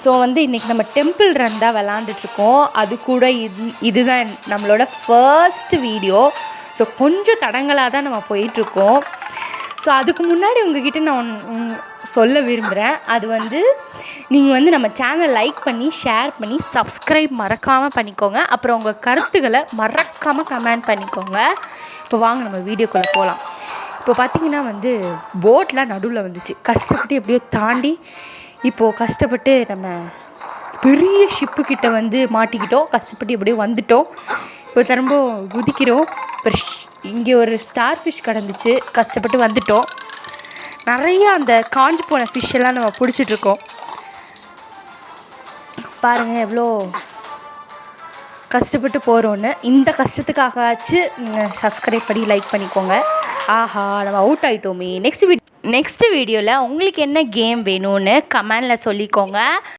So வந்து இன்றைக்கி நம்ம டெம்பிள் ரன் தான் விளாண்டுட்ருக்கோம். அது கூட இதுதான் நம்மளோட ஃபர்ஸ்ட் வீடியோ. ஸோ கொஞ்சம் தடங்களாக தான் நம்ம போயிட்டுருக்கோம். ஸோ அதுக்கு முன்னாடி உங்ககிட்ட நான் சொல்ல விரும்புகிறேன். அது வந்து நீங்கள் வந்து நம்ம சேனலை லைக் பண்ணி ஷேர் பண்ணி சப்ஸ்கிரைப் மறக்காமல் பண்ணிக்கோங்க. அப்புறம் உங்கள் கருத்துக்களை மறக்காமல் கமெண்ட் பண்ணிக்கோங்க. இப்போ வாங்க நம்ம வீடியோக்குள்ளே போகலாம். இப்போ பார்த்திங்கன்னா வந்து போட்லாம் நடுவில் வந்துச்சு. கஷ்டப்பட்டு எப்படியோ தாண்டி இப்போது கஷ்டப்பட்டு நம்ம பெரிய ஷிப்புக்கிட்ட வந்து மாட்டிக்கிட்டோம். கஷ்டப்பட்டு எப்படியோ வந்துட்டோம். இப்போ திரும்ப குதிக்கிறோம். இப்போ இங்கே ஒரு ஸ்டார் ஃபிஷ் கிடந்துச்சு. கஷ்டப்பட்டு வந்துட்டோம். நிறையா அந்த காஞ்சி போன ஃபிஷ்ஷெல்லாம் நம்ம பிடிச்சிட்ருக்கோம். பாருங்கள் எவ்வளோ கஷ்டப்பட்டு போகிறோன்னு. இந்த கஷ்டத்துக்காகச்சு நீங்கள் சப்ஸ்கிரைப் பண்ணி லைக் பண்ணிக்கோங்க. ஆஹா, நம்ம அவுட் ஆகிட்டோமே. நெக்ஸ்ட் வீடியோவில் உங்களுக்கு என்ன கேம் வேணும்னு கமெண்டில் சொல்லிக்கோங்க.